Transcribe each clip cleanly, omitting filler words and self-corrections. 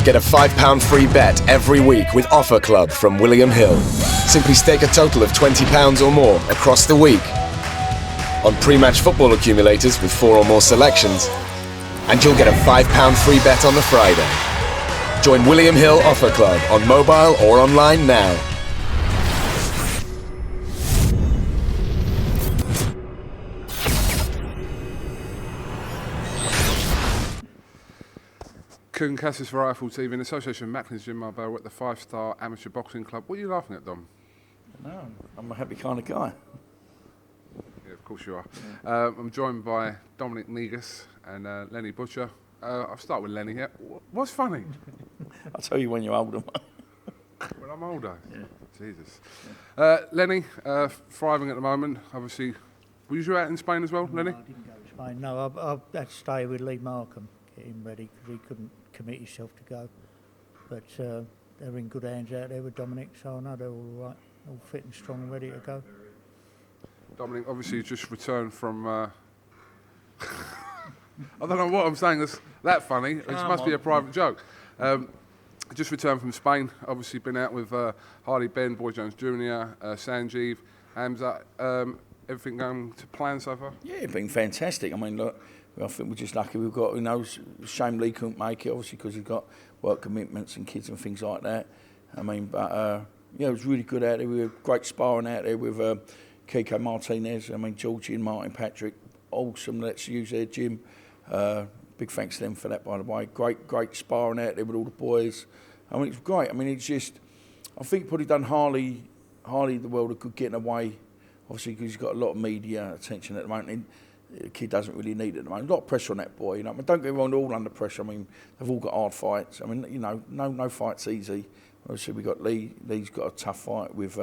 Get a £5 free bet every week with Offer Club from William Hill. Simply stake a total of £20 or more across the week on pre-match football accumulators with 4 or more selections, and you'll get a £5 free bet on the Friday. Join William Hill Offer Club on mobile or online now. KUGAN CASSIUS for Rifle TV in association with Macklin's Gym Marbella at the 5-star Amateur Boxing Club. What are you laughing at, Dom? No, I'm a happy kind of guy. Yeah, of course you are. Yeah. I'm joined by Dominic Negus and Lenny Butcher. I'll start with Lenny here. What's funny? I'll tell you when you're older. When I'm older? Yeah. Jesus. Yeah. Lenny, thriving at the moment, obviously. Were you out in Spain as well, Lenny? No, I didn't go to Spain. No, I had to stay with Lee Markham, get him ready, because he couldn't commit himself to go. But they're in good hands out there with Dominic, so I know they're all right, all fit and strong and ready to go. Dominic, obviously, you just returned from... I don't know what I'm saying that's that funny. It must be a private joke. Just returned from Spain. Obviously, been out with Harley Benn, Boy Jones Jr., Sanjeev, Hamza. Everything going to plan so far? Yeah, it's been fantastic. I mean, look, I think we're just lucky we've got, you know, shame Lee couldn't make it, obviously, because he's got work commitments and kids and things like that. I mean, but, yeah, it was really good out there. We were great sparring out there with Kiko Martinez. I mean, Georgie and Martin Patrick, awesome. Let's use their gym. Big thanks to them for that, by the way. Great sparring out there with all the boys. I mean, it's great. I mean, it's just, I think probably done Harley the world of good getting away, obviously, because he's got a lot of media attention at the moment. The kid doesn't really need it at the moment. A lot of pressure on that boy, you know. I mean, don't get me wrong, they're all under pressure. I mean, they've all got hard fights. I mean, you know, no fight's easy. Obviously, we've got Lee. Lee's got a tough fight with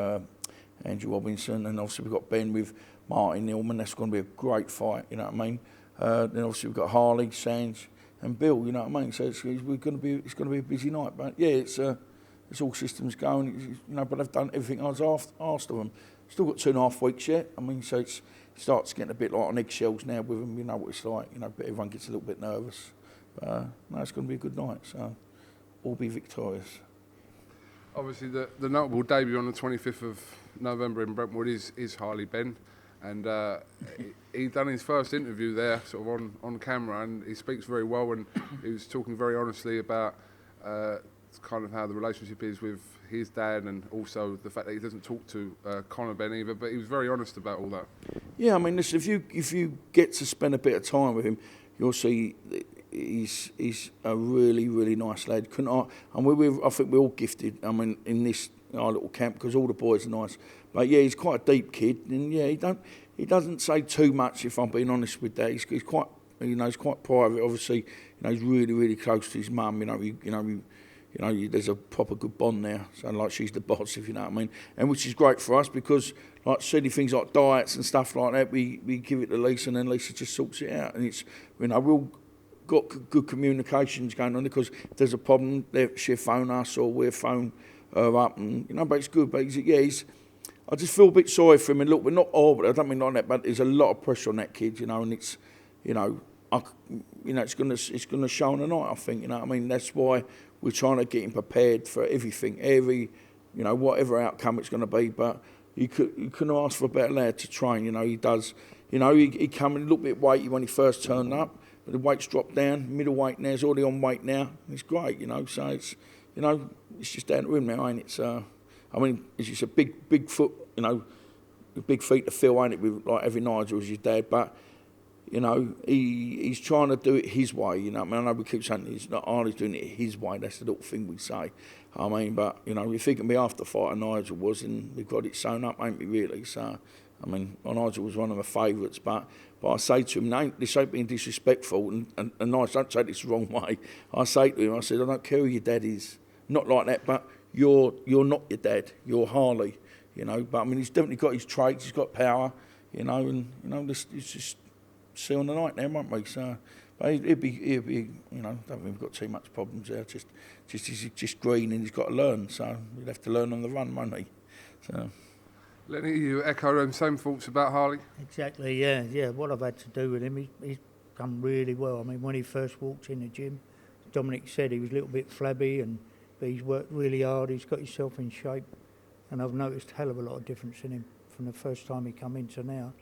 Andrew Robinson, and obviously we've got Ben with Martin Nillman. That's going to be a great fight, you know what I mean. Then obviously we've got Harley, Sanj, and Bill, you know what I mean. So it's going to be a busy night. But yeah, it's all systems going, you know. But they've done everything I was asked of them. Still got 2.5 weeks yet. I mean, so it starts getting a bit like on eggshells now with them. You know what it's like, you know. But everyone gets a little bit nervous. But no, it's going to be a good night. So all be victorious. Obviously, the notable debut on the 25th of November in Brentwood is Harley Benn, and he done his first interview there, sort of on camera, and he speaks very well, and he was talking very honestly about kind of how the relationship is with his dad, and also the fact that he doesn't talk to Conor Benn either. But he was very honest about all that. Yeah, I mean, listen, if you get to spend a bit of time with him, you'll see. He's a really nice lad. I think we're all gifted. I mean, in this our little camp, because all the boys are nice. But yeah, he's quite a deep kid, and yeah, he doesn't say too much. If I'm being honest with that, he's quite, you know, he's quite private. Obviously, you know, he's really close to his mum. There's a proper good bond there. So like, she's the boss, if you know what I mean, and which is great for us because like silly things like diets and stuff like that, we give it to Lisa, and then Lisa just sorts it out, and it's, you know, we'll got good communications going on, because if there's a problem, she'll phone us or we'll phone her up, and you know, but it's good. But I just feel a bit sorry for him, and look, we're not all, but I don't mean like that, but there's a lot of pressure on that kid, you know, and it's, you know, it's gonna show on the night, I think, you know what I mean. That's why we're trying to get him prepared for everything, you know, whatever outcome it's going to be. But you couldn't ask for a better lad to train, you know. He does, you know, he come in a little bit weighty when he first turned up. But the weight's dropped down, middleweight now, he's already on weight now. It's great, you know, so it's, you know, it's just down to him now, ain't it? I mean, it's just a big foot, you know, big feet to fill, ain't it, with like every Nigel as his dad. But, you know, he's trying to do it his way, you know. I mean, I know we keep saying he's not Harley's doing it his way, that's the little thing we say. I mean, but, you know, if he can be after fighter Nigel was, and we've got it sewn up, ain't we, really? So, I mean, Nigel was one of my favourites, but I say to him, no, this ain't being disrespectful, and Nigel, don't take this the wrong way. I say to him, I said, I don't care who your dad is. Not like that, but you're not your dad, you're Harley, you know. But I mean, he's definitely got his traits, he's got power, you know, and, you know, it's just see on the night now, won't we? So, but he'd be, you know, I don't think we've got too much problems there, he's just green and he's got to learn, so he'd have to learn on the run, won't he? So. Lenny, you echo them same thoughts about Harley? Exactly, yeah. What I've had to do with him, he's done really well. I mean, when he first walked in the gym, Dominic said, he was a little bit flabby, but he's worked really hard. He's got himself in shape, and I've noticed a hell of a lot of difference in him from the first time he come in to now.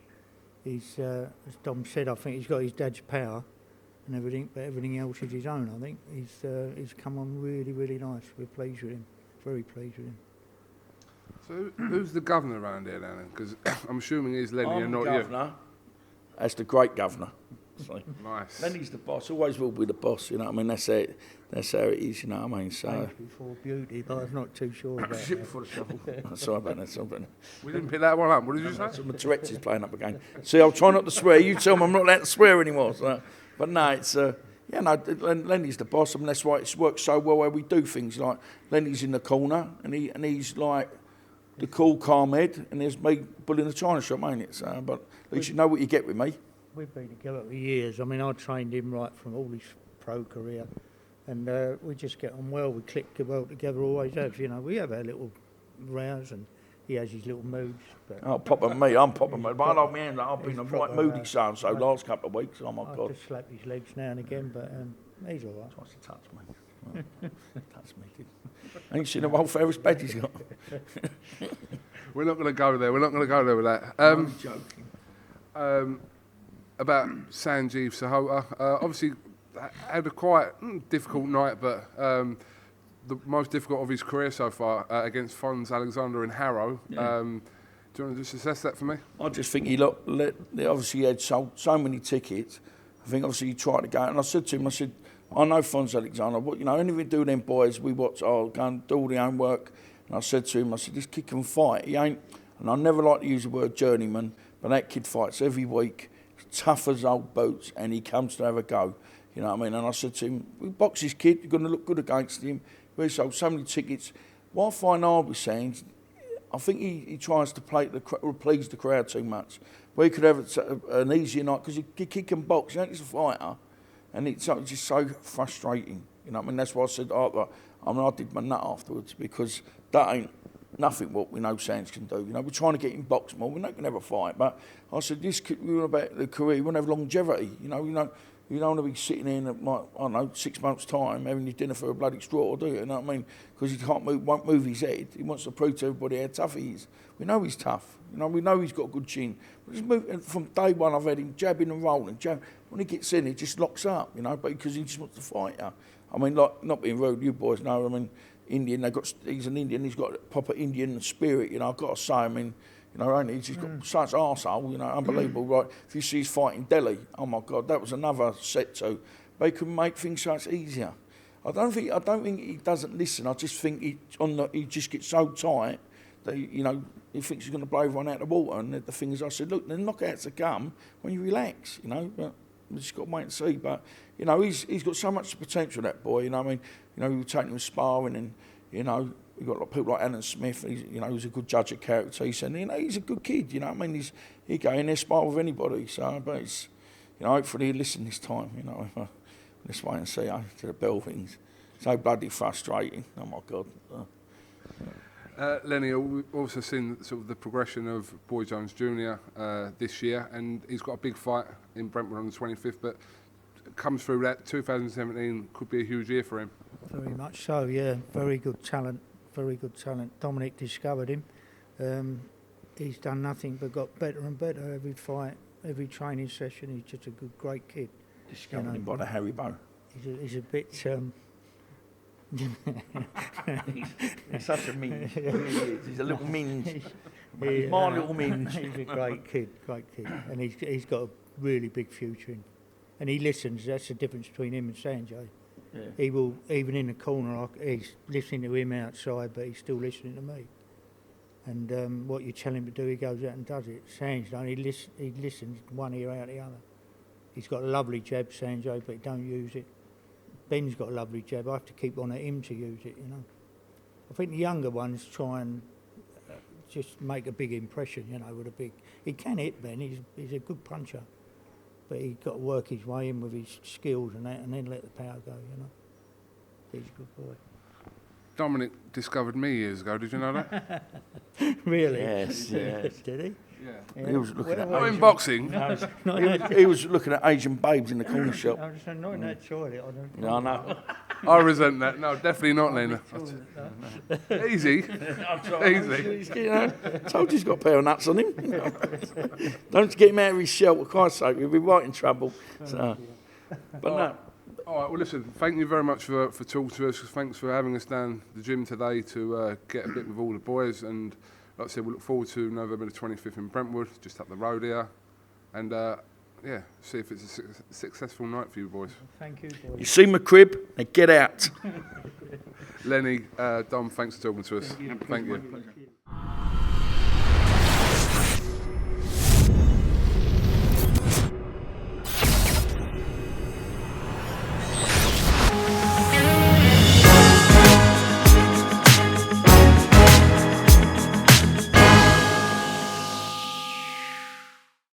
He's, as Dom said, I think he's got his dad's power and everything, but everything else is his own. I think he's come on really, really nice. We're pleased with him, very pleased with him. So who's the governor around here, then? Because I'm assuming he's Lenny I'm and the not governor. That's the great governor. So. Nice. Lenny's the boss, always will be the boss, you know what I mean? That's how it is, you know what I mean? So. Age before beauty, but I'm not too sure about Shit that. before the shovel. Sorry about that, sorry about that. We didn't pick that one up. What did you say? So my Tourette's is playing up again. See, I'll try not to swear. You tell me I'm not allowed to swear anymore. So. But no, it's, yeah, no, Lenny's the boss. I mean, that's why it's worked so well where we do things. Like, Lenny's in the corner, and he's like the cool, calm head, and there's me bullying the china shop, ain't it? So, but at least you know what you get with me. We've been together for years. I mean, I trained him right from all his pro career, and we just get on well. We click well together, always have. You know, we have our little rows, and he has his little moods. But Oh, popping me, I'm popping me. But I like me hand, I've been a right moody so last couple of weeks. Oh my I God. just slap his legs now and again, but he's all right. Tries to touch me. Touch me, kid. Ain't you seen the whole Ferris badge he's got? We're not going to go there. We're not going to go there with that. I'm joking. About Sanjeev Sahota, obviously had a quite difficult night, but the most difficult of his career so far against Fons Alexander in Harrow. Yeah. Do you want to just assess that for me? I just think obviously he had sold so many tickets. I think obviously he tried to go, and I said to him, I know Fons Alexander, but you know, anything we do them boys, we watch, I'll go and do all the homework. And I said to him, this kid can fight. He ain't, and I never like to use the word journeyman, but that kid fights every week. Tough as old boots, and he comes to have a go. You know what I mean? And I said to him, we box this kid, you're going to look good against him. We sold so many tickets. What I find hard with saying, I think he tries to please the crowd too much. We could have an easier night, because he can box, you know, he's a fighter, and it's just so frustrating. You know what I mean? That's why I said, I did my nut afterwards, because that ain't nothing what we know Sands can do. You know, we're trying to get him boxed more. We're not going to have a fight. But I said, we were about the career. We want to have longevity. You don't want to be sitting in at, like, I don't know, 6 months' time having your dinner for a bloody straw, do you? You know what I mean? Because he won't move his head. He wants to prove to everybody how tough he is. We know he's tough. You know, we know he's got a good chin. But from day one, I've had him jabbing and rolling. When he gets in, he just locks up, you know, because he just wants to fight you. I mean, like, not being rude, you boys know, I mean, Indian, he's an Indian, he's got a proper Indian spirit, you know, I've got to say, I mean, you know, he's just got such arsehole, you know, unbelievable, right? If you see his fight in Delhi, oh my God, that was another set to. They can make things so much easier. I don't think he doesn't listen, I just think he just gets so tight that, you know, he thinks he's going to blow everyone out of the water, and the thing is, I said, look, the knockouts will come when you relax, you know, but we just got to wait and see, but, you know, he's got so much potential, that boy, you know what I mean? You know, we were taking him sparring, and, you know, we've got people like Alan Smith, who's a good judge of character. He said, you know, he's a good kid, you know what I mean? He'd go in there, spar with anybody, so, but it's, you know, hopefully he'll listen this time, you know. Let's wait and see, to the bell things. So bloody frustrating, oh my God. Lenny, we've also seen sort of the progression of Boy Jones Jr. This year, and he's got a big fight in Brentwood on the 25th, but comes through that 2017 could be a huge year for him. Very much so, yeah. Very good talent, very good talent. Dominic discovered him. He's done nothing but got better and better every fight, every training session. He's just a great kid. Discovered him by the Harry Bow. He's a bit... He's such a minge. He's a little minge. He's my little minge. He's a great kid, and he's got a really big future in. And he listens. That's the difference between him and Sanjay. Yeah. He will, even in the corner, he's listening to him outside, but he's still listening to me. And what you tell him to do, he goes out and does it. Sanjay, he listens one ear out the other. He's got a lovely jab, Sanjay, but he don't use it. Ben's got a lovely jab. I have to keep on at him to use it, you know. I think the younger ones try and just make a big impression, you know, with a big... He can hit, Ben. He's a good puncher. But he's got to work his way in with his skills and that, and then let the power go, you know. He's a good boy. Dominic discovered me years ago, did you know that? Really? Yes. Did he? Yeah. He was looking at Not in boxing. he was looking at Asian babes in the corner shop. I was not in that toilet. No, I know. I resent that. No, definitely not, Lena. Easy. Easy. You know, told you he's got a pair of nuts on him. Don't get him out of his shell, for Christ's sake. We'll be right in trouble. So, but no. All right, well, listen, thank you very much for talking to us. Thanks for having us down the gym today to get a bit with all the boys. And like I said, we look forward to November the 25th in Brentwood, just up the road here. And, yeah, see if it's a successful night for you boys. Thank you, boys. You see my crib? Now get out. Lenny, Dom, thanks for talking to us. Thank you.